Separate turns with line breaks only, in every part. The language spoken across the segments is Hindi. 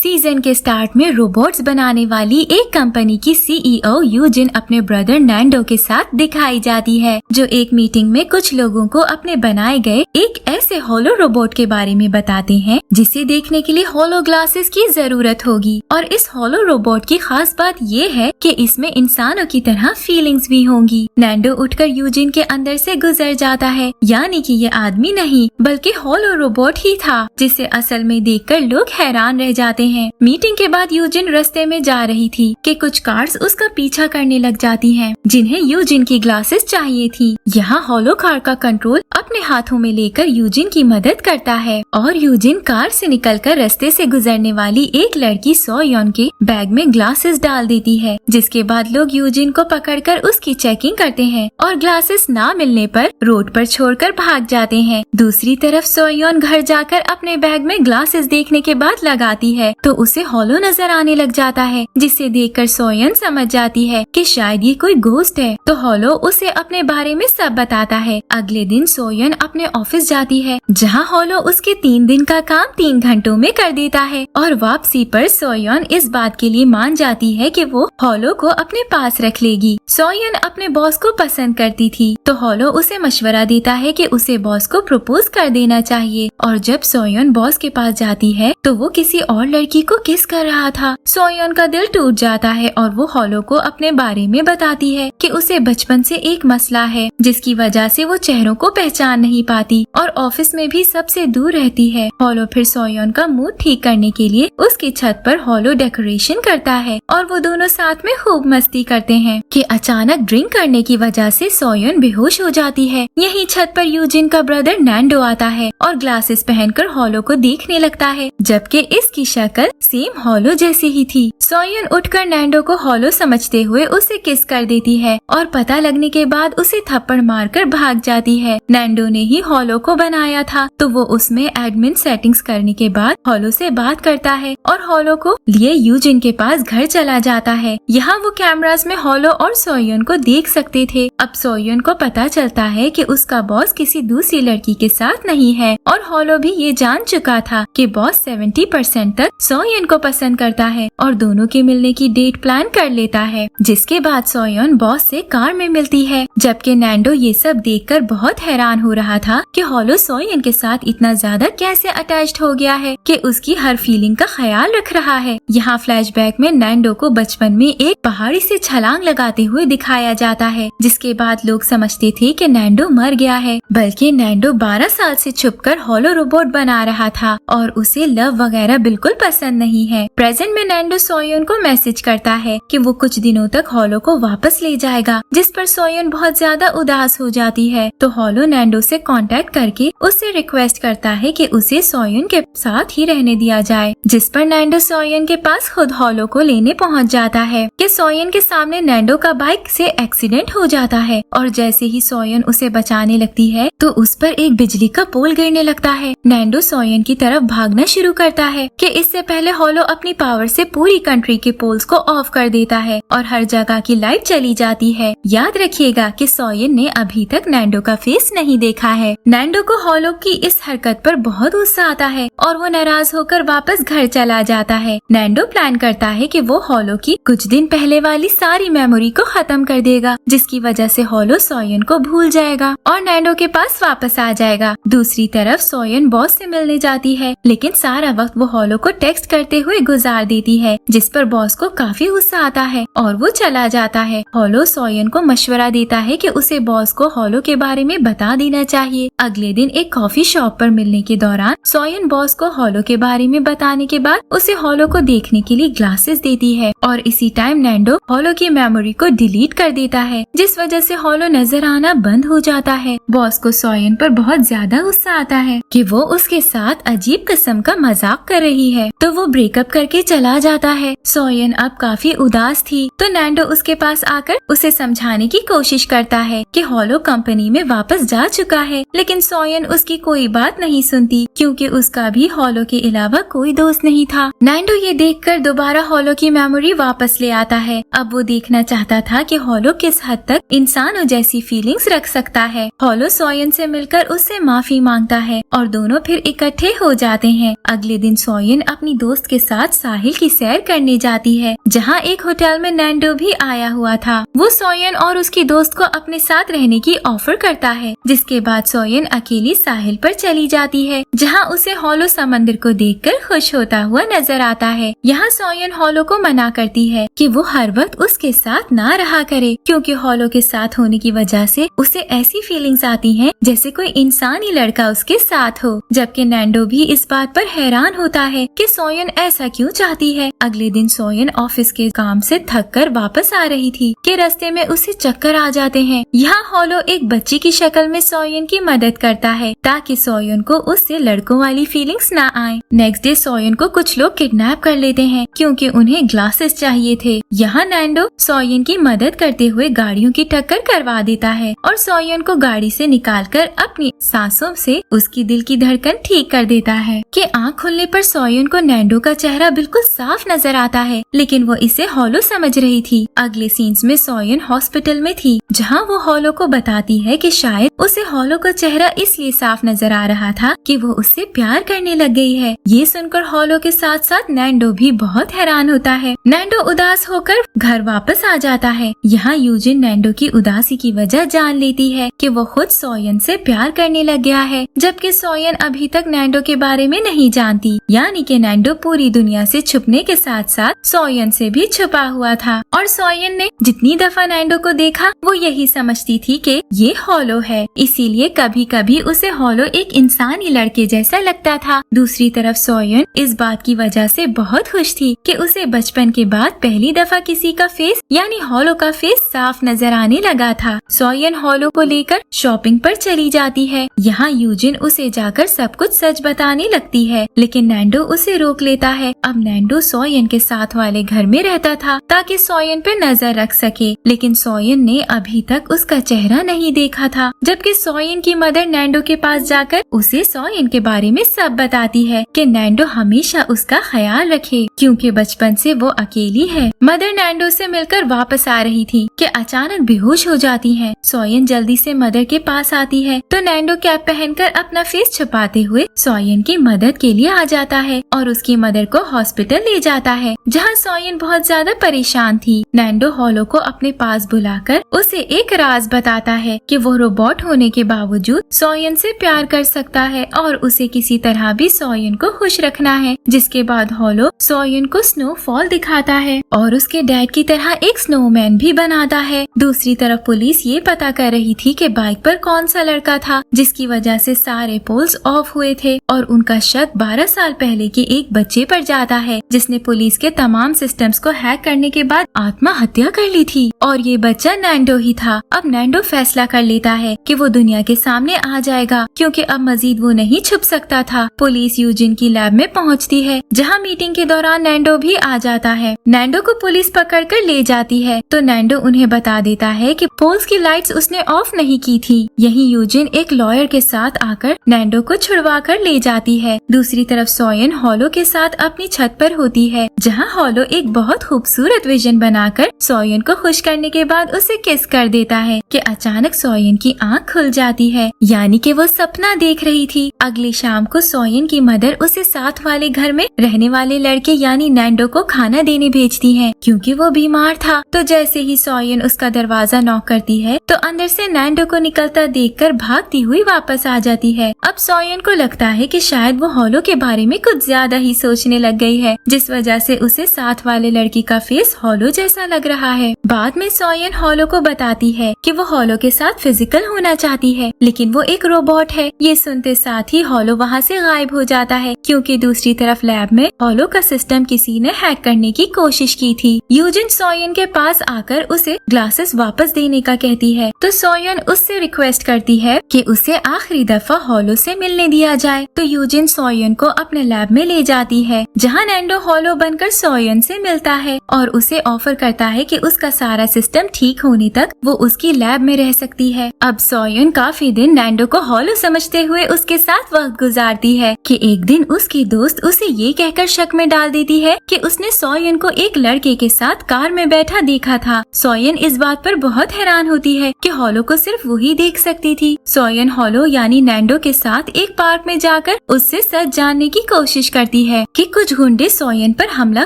सीजन के स्टार्ट में रोबोट्स बनाने वाली एक कंपनी की सीईओ यूजिन अपने ब्रदर नैंडो के साथ दिखाई जाती है, जो एक मीटिंग में कुछ लोगों को अपने बनाए गए एक ऐसे होलो रोबोट के बारे में बताते हैं जिसे देखने के लिए होलो ग्लासेस की जरूरत होगी। और इस होलो रोबोट की खास बात ये है कि इसमें इंसानों की तरह फीलिंग्स भी होंगी। नैंडो उठकर यूजिन के अंदर से गुजर जाता है, यानी कि ये आदमी नहीं बल्कि होलो रोबोट ही था, जिसे असल में देखकर लोग हैरान रह जाते हैं। मीटिंग के बाद यूजिन रास्ते में जा रही थी कि कुछ कार्स उसका पीछा करने लग जाती हैं, जिन्हें यूजिन की ग्लासेस चाहिए थी। यहाँ होलो कार का कंट्रोल अपने हाथों में लेकर यूजिन की मदद करता है और यूजिन कार से निकलकर रास्ते से गुजरने वाली एक लड़की सोयोन के बैग में ग्लासेस डाल देती है, जिसके बाद लोग यूजिन को पकड़कर उसकी चेकिंग करते हैं और ग्लासेस ना मिलने पर रोड पर छोड़कर भाग जाते हैं। दूसरी तरफ सोयोन घर जाकर अपने बैग में ग्लासेस देखने के बाद लगाती है तो उसे होलो नजर आने लग जाता है, जिसे देखकर सोयोन समझ जाती है कि शायद ये कोई घोस्ट है। तो होलो उसे अपने बारे में सब बताता है। अगले दिन सोयोन अपने ऑफिस जाती है, जहाँ होलो उसके 3 दिन का काम 3 घंटों में कर देता है और वापसी पर सोयोन इस बात के लिए मान जाती है कि वो होलो को अपने पास रख लेगी। सोयोन अपने बॉस को पसंद करती थी तो होलो उसे मशवरा देता है कि उसे बॉस को प्रपोज कर देना चाहिए। और जब सोयोन बॉस के पास जाती है तो वो किसी और लड़की को किस कर रहा था। सोयोन का दिल टूट जाता है और वो होलो को अपने बारे में बताती है कि उसे बचपन से एक मसला है, जिसकी वजह से वो चेहरों को पहचान नहीं पाती और ऑफिस में भी सबसे दूर रहती है। होलो फिर सोयोन का मूड ठीक करने के लिए उसकी छत पर होलो डेकोरेशन करता है और वो दोनों साथ में खूब मस्ती करते हैं कि अचानक ड्रिंक करने की वजह से सोयोन बेहोश हो जाती है। यहीं छत पर यूजिन का ब्रदर नैंडो आता है और ग्लासेस पहनकर होलो को देखने लगता है, जबकि इसकी शक्ल सेम होलो जैसी ही थी। सोयोन उठकर नैंडो को होलो समझते हुए उसे किस कर देती है और पता लगने के बाद उसे थप्पड़ मारकर भाग जाती है। नैंडो ने ही होलो को बनाया था तो वो उसमें एडमिन सेटिंग्स करने के बाद होलो से बात करता है और होलो को लिए यूजिन के पास घर चला जाता है। यहाँ वो कैमरास में होलो और सोयोन को देख सकते थे। अब सोयोन को पता चलता है कि उसका बॉस किसी दूसरी लड़की के साथ नहीं है और होलो भी ये जान चुका था कि बॉस 70% तक सोयोन को पसंद करता है और दोनों के मिलने की डेट प्लान कर लेता है, जिसके बाद सोयोन बॉस से कार में मिलती है। जबकि नैंडो ये सब देखकर बहुत हैरान हो रहा था कि होलो सोयोन के साथ इतना ज्यादा कैसे अटैच्ड हो गया है कि उसकी हर फीलिंग का ख्याल रख रहा है। यहाँ फ्लैशबैक में नैंडो को बचपन में एक पहाड़ी से छलांग लगाते हुए दिखाया जाता है, जिसके बाद लोग समझते थे कि नैंडो मर गया है, बल्कि नैंडो 12 साल से छुपकर होलो रोबोट बना रहा था और उसे लव वगैरह बिल्कुल पसंद नहीं है। प्रेजेंट में नैंडो सोयोन को मैसेज करता है कि वो कुछ दिनों तक होलो को वापस ले जाएगा, जिस पर सोयोन बहुत ज्यादा उदास हो जाती है। तो होलो नैंडो से कांटेक्ट करके उससे रिक्वेस्ट करता है कि उसे सोयोन के साथ ही रहने दिया जाए, जिस पर नैंडो सोयोन के पास खुद होलो को लेने पहुंच जाता है कि सोयोन के सामने नैंडो का बाइक से एक्सीडेंट हो जाता है और जैसे ही सोयोन उसे बचाने लगती है तो उस पर एक बिजली का पोल गिरने लगता है। नैंडो सोयोन की तरफ भागना शुरू करता है कि इससे पहले होलो अपनी पावर से पूरी कंट्री के पोल्स को ऑफ कर देता है और हर जगह की लाइट चली जाती है। याद रखिएगा कि सोयोन ने अभी तक नैंडो का फेस नहीं देखा है। नैंडो को होलो की इस हरकत पर बहुत गुस्सा आता है और वो नाराज होकर वापस घर चला जाता है। नैंडो प्लान करता है कि वो होलो की कुछ दिन पहले वाली सारी मेमोरी को खत्म कर देगा, जिसकी वजह से होलो सोयोन को भूल जाएगा और नैंडो के पास वापस आ जाएगा। दूसरी तरफ सोयोन बॉस से मिलने जाती है, लेकिन सारा वक्त वो होलो को टेक्स्ट करते हुए गुजार देती है, जिस पर बॉस को काफी गुस्सा आता है और वो चला जाता है। होलो सोयोन को मशवरा देता है कि उसे बॉस को होलो के बारे में बता देना चाहिए। अगले दिन एक कॉफी शॉप पर मिलने के दौरान सोयोन बॉस को होलो के बारे में बताने के बाद उसे होलो को देखने के लिए ग्लासेस देती है और इसी टाइम नैंडो होलो की मेमोरी को डिलीट कर देता है, जिस वजह से होलो नजर आना बंद हो जाता है। बॉस को सोयोन पर बहुत ज्यादा गुस्सा आता है कि वो उसके साथ अजीब किस्म का मजाक कर रही है, तो वो ब्रेकअप करके चला जाता है। सोयोन अब काफी उदास थी तो नैंडो उसके पास आकर उसे समझाने की कोशिश करता है कि होलो कंपनी में वापस जा चुका है, लेकिन सोयोन उसकी कोई बात नहीं सुनती क्योंकि उसका भी होलो के अलावा कोई दोस्त नहीं था। नैंडो ये देखकर दोबारा होलो की मेमोरी वापस ले आता है। अब वो देखना चाहता था कि होलो किस हद तक इंसानों जैसी फीलिंग्स रख सकता है। हॉलो सोयन से मिलकर उससे माफी मांगता है और दोनों फिर इकट्ठे हो जाते हैं। अगले दिन सोयन अपनी दोस्त के साथ साहिल की सैर करने जाती है, जहाँ एक होटल में नैंडो भी आया हुआ था। वो सोयन और उसकी दोस्त को अपने साथ रहने की ऑफर करता है, जिसके बाद सोयन अकेली साहिल पर चली जाती है, जहाँ उसे हॉलो समंदर को देखकर खुश होता हुआ नजर आता है। यहाँ सोयन हॉलो को मना करती है कि वो हर वक्त उसके साथ ना रहा करे, क्योंकि हॉलो के साथ होने की वजह से उसे ऐसी फीलिंग्स आती हैं जैसे कोई इंसानी लड़का उसके साथ हो। जबकि नैंडो भी इस बात पर हैरान होता है कि सोयन ऐसा क्यों चाहती है। अगले दिन सोयन ऑफिस के काम से थककर वापस आ रही थी कि रास्ते में उसे चक्कर आ जाते हैं। यहाँ हॉलो एक बच्ची की शक्ल में सोयन की मदद करता है ताकि सोयन को उससे लड़कों वाली फीलिंग्स ना आए। नेक्स्ट डे सोयन को कुछ लोग किडनैप कर लेते हैं क्योंकि उन्हें ग्लासेस चाहिए थे। यहाँ नैंडो सोयन की मदद करते हुए गाड़ियों की टक्कर करवा देता है और सोयन को गाड़ी से निकालकर अपनी सांसों से उसकी दिल की धड़कन ठीक कर देता है कि आँख खुलने पर सोयन को नैंडो का चेहरा बिल्कुल साफ नजर आता है, लेकिन वो इसे हॉलो समझ रही थी। अगले सीन्स में सोयन हॉस्पिटल में थी, जहाँ वो हॉलो को बताती है कि शायद उसे हॉलो का चेहरा इसलिए साफ नजर आ रहा था कि वो उससे प्यार करने लग गई है। ये सुनकर हॉलो के साथ साथ नैंडो भी बहुत हैरान होता है। नैंडो उदास होकर घर वापस आ जाता है। यहाँ यूजिन नैंडो की उदासी की वजह जान लेती है कि वो खुद सोयन से प्यार करने लग गया है, जबकि सोयन अभी तक नैंडो के बारे में नहीं जानती। यानी कि नैंडो पूरी दुनिया से छुपने के साथ साथ सोयन से भी छुपा हुआ था और सोयन ने जितनी दफा नैंडो को देखा वो यही समझती थी कि ये हॉलो है, इसीलिए कभी कभी उसे हॉलो एक इंसानी लड़के जैसा लगता था। दूसरी तरफ सोयन इस बात की वजह से बहुत खुश थी कि उसे बचपन के बाद पहली दफा किसी का फेस यानी हॉलो का फेस साफ नजर आने लगा था। सोयन हॉलो को लेकर शॉपिंग पर चली जाती है। यहाँ यूजिन उसे जाकर सब कुछ सच बताने लगती है, लेकिन नैंडो उसे रोक लेता है। अब नैंडो सोयन के साथ वाले घर में रहता था ताकि सोयन पे नजर रख सके, लेकिन सोयन ने अभी तक उसका चेहरा नहीं देखा था। जबकि सोयन की मदर नैंडो के पास जाकर उसे सोयन के बारे में सब बताती है कि नैंडो हमेशा उसका ख्याल रखे क्योंकि बचपन से वो अकेली है। मदर नैंडो से मिलकर वापस आ रही थी कि अचानक बेहोश हो जाती है। सोयन जल्दी से मदर के पास आती है तो नैंडो कैप पहनकर अपना फेस छुपाते हुए सोयन की मदद के लिए आ जाता है और उसकी मदर को हॉस्पिटल ले जाता है, जहाँ सोयन बहुत ज्यादा परेशान थी। नैंडो हॉलो को अपने पास बुलाकर उसे एक राज बताता है कि वो रोबोट होने के बावजूद सोयन से प्यार कर सकता है और उसे किसी तरह भी सोयन को खुश रखना है। जिसके बाद हॉलो सोयन को स्नोफॉल दिखाता है और उसके डैड की तरह एक स्नोमैन भी बनाता है। दूसरी तरफ पुलिस ये पता कर रही थी कि बाइक पर कौन सा लड़का था जिसकी वजह से सारे पोल्स ऑफ हुए थे और उनका शक 12 साल पहले के एक बच्चे पर जाता है जिसने पुलिस के तमाम सिस्टम्स को हैक करने के बाद आत्महत्या कर ली थी और ये बच्चा नैंडो ही था। अब नैंडो फैसला कर लेता है कि वो दुनिया के सामने आ जाएगा क्योंकि अब मजीद वो नहीं छुप सकता था। पुलिस यूजिन की लैब में पहुंचती है, जहां मीटिंग के दौरान नैंडो भी आ जाता है। नैंडो को पुलिस पकड़ कर ले जाती है तो नैंडो उन्हें बता देता है कि पोल्स की लाइट्स उसने ऑफ नहीं की थी। यही यूजिन एक लॉयर के साथ आकर नैंडो को छुड़वा कर ले जाती है। दूसरी तरफ सोयन हॉलो के साथ अपनी छत पर होती है, जहां हॉलो एक बहुत खूबसूरत विजन बनाकर सोयन को खुश करने के बाद उसे किस कर देता है कि अचानक सोयन की आंख खुल जाती है, यानी कि वो सपना देख रही थी। अगली शाम को सोयन की मदर उसे साथ वाले घर में रहने वाले लड़के यानी नैंडो को खाना देने भेजती है क्योंकि वो बीमार था। तो जैसे ही सोयन उसका दरवाजा नॉक करती है तो अंदर से नैंडो को निकलता देखकर भागती हुई वापस आ जाती है। अब सोयन को लगता है कि शायद वो हॉलो के बारे में कुछ ज्यादा ही सोचने लग गई है, जिस वजह से उसे साथ वाले लड़की का फेस हॉलो जैसा लग रहा है। बाद में सोयन हॉलो को बताती है कि वो हॉलो के साथ फिजिकल होना चाहती है, लेकिन वो एक रोबोट है। ये सुनते साथ ही हॉलो वहाँ से गायब हो जाता है क्योंकि दूसरी तरफ लैब में हॉलो का सिस्टम किसी ने हैक करने की कोशिश की थी। यूजिन सोयन के पास आकर उसे ग्लासेस वापस देने का कहती है तो सोयन उससे रिक्वेस्ट करती है कि उसे आखिरी दफा हॉलो से मिलने दिया जाए। तो यूजिन सोयन को अपने लैब में ले जाती है, जहाँ नैंडो हॉलो बनकर सोयन से मिलता है और उसे ऑफर करता है कि उसका सारा सिस्टम ठीक होने तक वो उसकी लैब में रह सकती है। अब सोयन काफी दिन नैंडो को हॉलो समझते हुए उसके साथ वक्त गुजारती है कि एक दिन उसकी दोस्त उसे ये कहकर शक में डाल देती है कि उसने सोयन को एक लड़के के साथ कार में बैठा देखा था। सोयन इस बात पर बहुत हैरान होती है कि हॉलो को सिर्फ वही देख सकती थी। सोयन हॉलो यानी नैंडो के साथ एक पार्क में जाकर उससे सच जानने की कोशिश करती है कि कुछ गुंडे सोयन पर हमला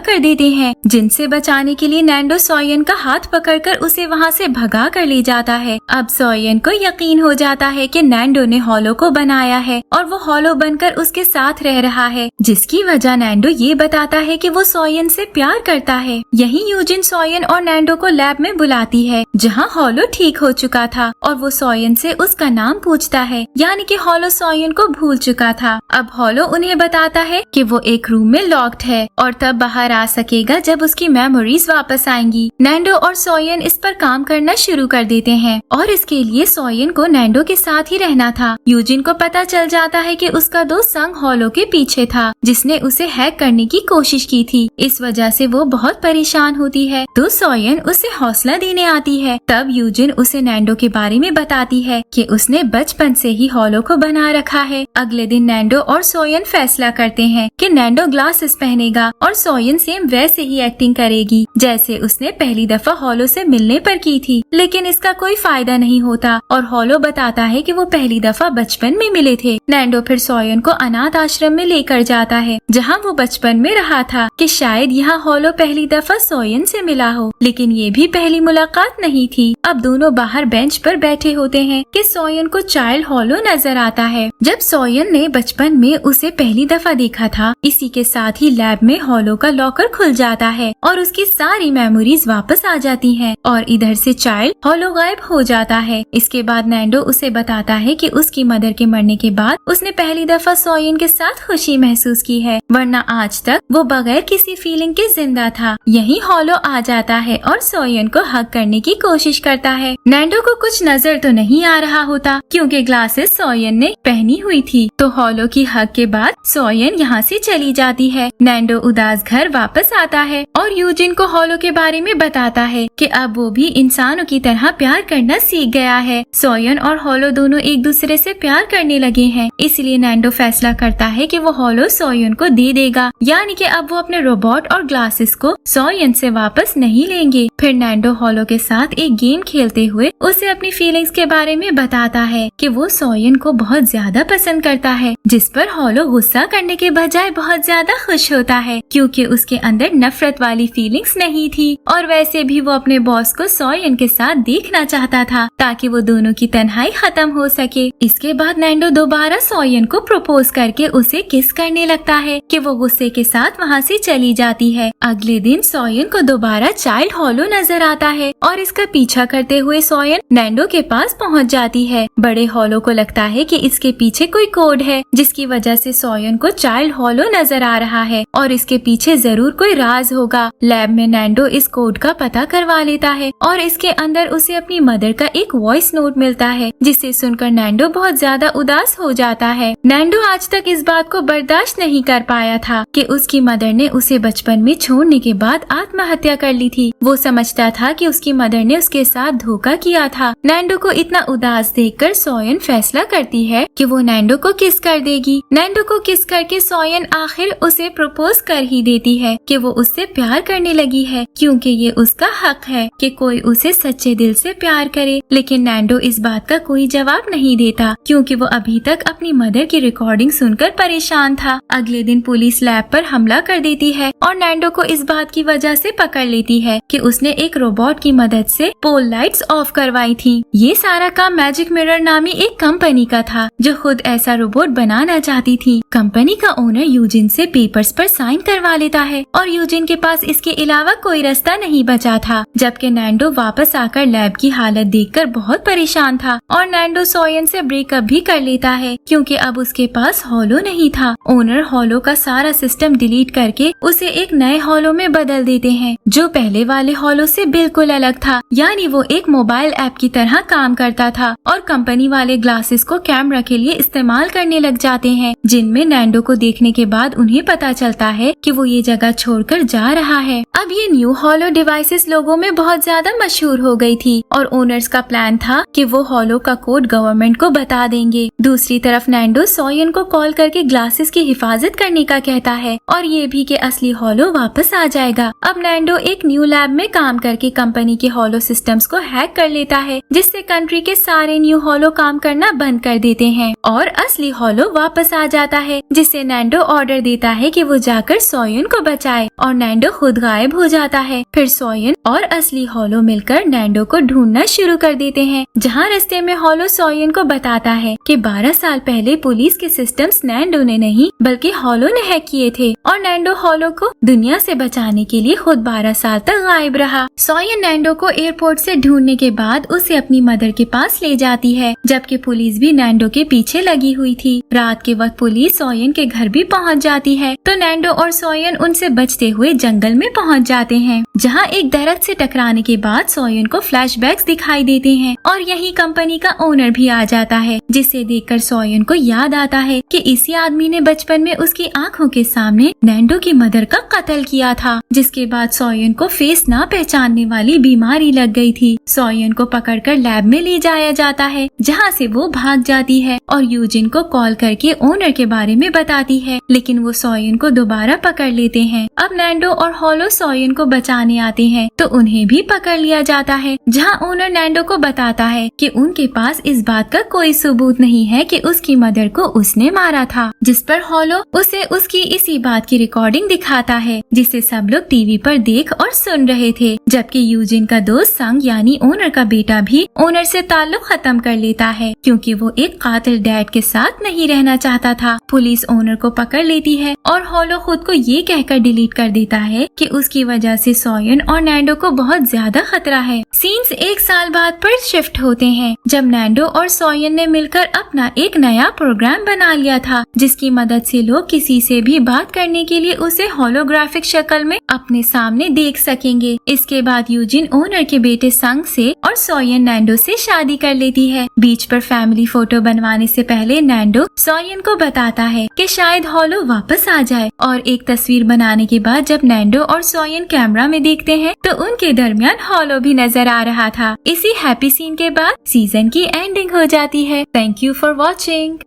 कर देते हैं, जिनसे बचाने के लिए नैंडो सोयन का हाथ पकड़कर उसे वहाँ से भगा कर ले जाता है। अब सोयन को यकीन हो जाता है कि नैंडो ने हॉलो को बनाया है और वो हॉलो बनकर उसके साथ रह रहा है, जिसकी वजह नैंडो ये बताता है कि वो सोयन से प्यार करता है। यहीं यूजिन सोयन और नैंडो को लैब में बुलाती है जहाँ हॉलो ठीक हो चुका था और वो सोयन से उसका नाम पूछता है, यानी कि हॉलो सोयन को भूल चुका था। अब हॉलो उन्हें बताता है कि वो एक रूम में लॉक्ड है और तब बाहर आ सकेगा जब उसकी मेमोरीज वापस आएंगी। नैंडो और सोयन इस पर काम करना शुरू कर देते हैं और इसके लिए सोयन को नैंडो के साथ ही रहना था। यूजिन को पता चल जाता है कि उसका दोस्त संग हॉलो के पीछे था, जिसने उसे हैक करने की कोशिश की थी। इस वजह से वो बहुत परेशान होती है, तो सोयन उसे हौसला देने आती है। तब यूजिन उसे नैंडो के बारे में बताती है कि उसने बचपन से ही हॉलो को बना रखा है। अगले दिन नैंडो और सोयन फैसला करते हैं कि नैंडो ग्लासेस पहनेगा और सोयन सेम वैसे ही एक्टिंग करेगी जैसे उसने पहली दफा हॉलो से मिलने पर की थी। लेकिन इसका कोई फायदा नहीं होता और हॉलो बताता है कि वो पहली दफा बचपन में मिले थे। नैंडो फिर सोयन को अनाथ आश्रम में लेकर जाता है जहाँ वो बचपन में रहा था कि शायद यहाँ हॉलो पहली दफा सोयन से मिला हो, लेकिन ये भी पहली मुलाकात नहीं थी। अब दोनों बाहर बेंच पर बैठे होते हैं कि सोयन को चाइल्ड हॉलो नजर आता है। जब सोयन ने बचपन में उसे पहली दफा देखा था, इसी के साथ ही लैब में हॉलो का लॉकर खुल जाता है और उसकी सारी मेमोरीज वापस आ जाती हैं और इधर से चाइल्ड हॉलो गायब हो जाता है। इसके बाद नैंडो उसे बताता है कि उसकी मदर के मरने के बाद उसने पहली दफा सोयन के साथ खुशी महसूस की है, वरना आज तक वो बगैर किसी फीलिंग के जिंदा था। यही हॉलो आ जाता है और सोयन को हग करने की कोशिश करता है। नैंडो को कुछ नजर तो नहीं आ रहा होता क्योंकि ग्लासेस सोयन ने पहनी हुई थी। तो हॉलो की हग के बाद सोयन यहाँ से चली जाती है। नैंडो उदास घर वापस आता है और यूजिन को हॉलो के बारे में बताता है कि अब वो भी इंसानों की तरह प्यार करना सीख गया है। सोयन और हॉलो दोनों एक दूसरे से प्यार करने लगे हैं, इसलिए नैंडो फैसला करता है कि वो हॉलो सोयन को दे देगा, यानी कि अब वो अपने रोबोट और ग्लासेस को सोयन से वापस नहीं लेंगे। फिर नैंडो हॉलो के साथ एक गेम खेलते हुए उसे अपनी फीलिंग्स के बारे में बताता है कि वो सोयन को बहुत ज्यादा पसंद करता है, जिस पर हॉलो गुस्सा करने के बजाय बहुत ज्यादा खुश होता है क्योंकि उसके अंदर नफरत वाली फीलिंग्स नहीं थी और वैसे भी वो अपने बॉस को सोयन के साथ देखना चाहता था ताकि वो दोनों की तन्हाई खत्म हो सके। इसके बाद नैंडो दोबारा सोयन को प्रपोज करके उसे किस करने लगता है कि वो गुस्से के साथ वहाँ से चली जाती है। अगले दिन सोयन को दोबारा चाइल्ड हॉलो नजर आता है और इसका पीछा करते हुए सोयन नैंडो के पास पहुँच जाती है। बड़े हॉलो को लगता है कि इसके पीछे कोई कोड है जिसकी वजह से सोयन को चाइल्ड हॉलो नजर आ रहा है और इसके पीछे जरूर कोई राज होगा। लैब में नैंडो इस कोड का पता करवा लेता है और इसके अंदर उसे अपनी मदर का एक वॉइस नोट मिलता है, जिसे सुनकर नैंडो बहुत ज्यादा उदास हो जाता है। नैंडो आज तक इस बात को बर्दाश्त नहीं कर पाया था कि उसकी मदर ने उसे बचपन में छोड़ने के बाद आत्महत्या कर ली थी। वो समझता था कि उसकी मदर ने उसके साथ धोखा किया था। नैंडो को इतना उदास देखकर सोयन फैसला करती है कि वो नैंडो को किस कर देगी। नैंडो को किस करके सोयन आखिर उसे प्रपोज कर ही देती है कि वो उससे प्यार करने लगी है क्योंकि ये उसका हक है कि कोई उसे सच्चे दिल से प्यार करे। लेकिन नैंडो इस बात का कोई जवाब नहीं देता क्योंकि वो अभी तक अपनी मदर की रिकॉर्डिंग सुनकर परेशान था। अगले दिन पुलिस लैब पर हमला कर देती है और नैंडो को इस बात की वजह से पकड़ लेती है कि उसने एक रोबोट की मदद से पोल लाइट्स ऑफ करवाई थी। ये सारा काम मैजिक मिरर नामी एक कंपनी का था जो खुद ऐसा रोबोट बनाना चाहती थी। कंपनी का ओनर यूजिन से पेपर्स पर साइन करवा लेता है और यूजिन के पास इसके अलावा कोई रास्ता नहीं बचा था, जबकि नैंडो वापस आकर लैब की हालत देखकर बहुत परेशान था और नैंडो सोयन से ब्रेकअप भी कर लेता है क्योंकि अब उसके पास हॉलो नहीं था। ओनर हॉलो का सारा सिस्टम डिलीट करके उसे एक नए हॉलो में बदल देते हैं जो पहले वाले हॉलो से बिल्कुल अलग था, यानी वो एक मोबाइल ऐप की तरह काम करता था और कंपनी वाले ग्लासेस को कैमरा के लिए इस्तेमाल करने लग जाते हैं, जिनमें नैंडो को देखने के बाद उन्हें पता चलता है कि वो ये जगह छोड़कर जा रहा है। अब ये न्यू हॉलो डिवाइसेस लोगों में बहुत ज्यादा मशहूर हो गई थी और ओनर्स का प्लान था कि वो हॉलो का कोड गवर्नमेंट को बता देंगे। दूसरी तरफ नैंडो सोयन को कॉल करके ग्लासेस की हिफाजत करने का कहता है और ये भी कि असली हॉलो वापस आ जाएगा। अब नैंडो एक न्यू लैब में काम करके कंपनी के हॉलो सिस्टम्स को हैक कर लेता है, जिससे कंट्री के सारे न्यू हॉलो काम करना बंद कर देते हैं और असली हॉलो वापस आ जाता है, जिससे नैंडो ऑर्डर देता है कि वो जाकर सोयन को बचाए और नैंडो खुद गायब हो जाता है। फिर सोयन और असली हॉलो मिलकर नैंडो को ढूंढना शुरू कर देते हैं, जहाँ रास्ते में हॉलो सोयन को बताता है कि 12 साल पहले पुलिस के सिस्टम्स नैंडो ने नहीं बल्कि हॉलो ने हैक किए थे और नैंडो हॉलो को दुनिया से बचाने के लिए खुद 12 साल तक गायब रहा। सोयन नैंडो को एयरपोर्ट से ढूंढने के बाद उसे अपनी मदर के पास ले जाती है, जबकि पुलिस भी नैंडो के पीछे लगी हुई थी। रात के वक्त पुलिस सोयन के घर भी पहुंच जाती है तो नैंडो और सोयन उनसे बचते हुए जंगल में पहुंच जाते हैं, जहां एक दरख्त से टकराने के बाद सोयन को फ्लैशबैक्स दिखाई देते हैं और यही कंपनी का ओनर भी आ जाता है, जिसे देखकर सोयन को याद आता है कि इसी आदमी ने बचपन में उसकी आंखों के सामने नैंडो की मदर का कत्ल किया था। जिसके बाद सोयन को फेस ना पहचानने वाली बीमारी लग गई थी। सोयन को पकड़कर लैब में ले जाया जाता है, जहाँ से वो भाग जाती है और यूजिन को कॉल करके ओनर के बारे में बताती है, लेकिन वो सोयन को दोबारा पकड़ लेते हैं। अब नैंडो और हॉलो सोयन को बचाने आते हैं तो उन्हें भी पकड़ लिया जाता है, जहाँ ओनर नैंडो को बताता है कि उनके पास इस बात का कोई सबूत नहीं है कि उसकी मदर को उसने मारा था, जिस पर हॉलो उसे उसकी इसी बात की रिकॉर्डिंग दिखाता है, जिसे सब लोग टीवी पर देख और सुन रहे थे। जबकि यूजिन का दोस्त संग यानी ओनर का बेटा भी ओनर से ताल्लुक खत्म कर लेता है, क्योंकि वो एक कातिल डैड के साथ नहीं रहना चाहता था। पुलिस ओनर को पकड़ लेती है और हॉलो खुद को ये कहकर डिलीट कर देता है कि उसकी वजह से सोयन और नैंडो को बहुत ज्यादा खतरा है। सीन्स 1 साल बाद पर शिफ्ट होते हैं, जब नैंडो और सोयन ने मिलकर अपना एक नया प्रोग्राम बना लिया था, जिसकी मदद से लोग किसी से भी बात करने के लिए उसे होलोग्राफिक शक्ल में अपने सामने देख सकेंगे। इसके बाद यूजिन ओनर के बेटे संग से और सोयन नैंडो से शादी कर लेती है। बीच पर फैमिली फोटो बनवाने से पहले नैंडो सोयन को बताता है कि शायद हॉलो वापस आ जाए और एक तस्वीर बनाने के बाद जब नैंडो और सोयन कैमरा में देखते हैं तो उनके दरमियान हॉलो भी नजर आ रहा था। इसी हैप्पी सीन के बाद सीजन की एंडिंग हो जाती है। Thank you for watching.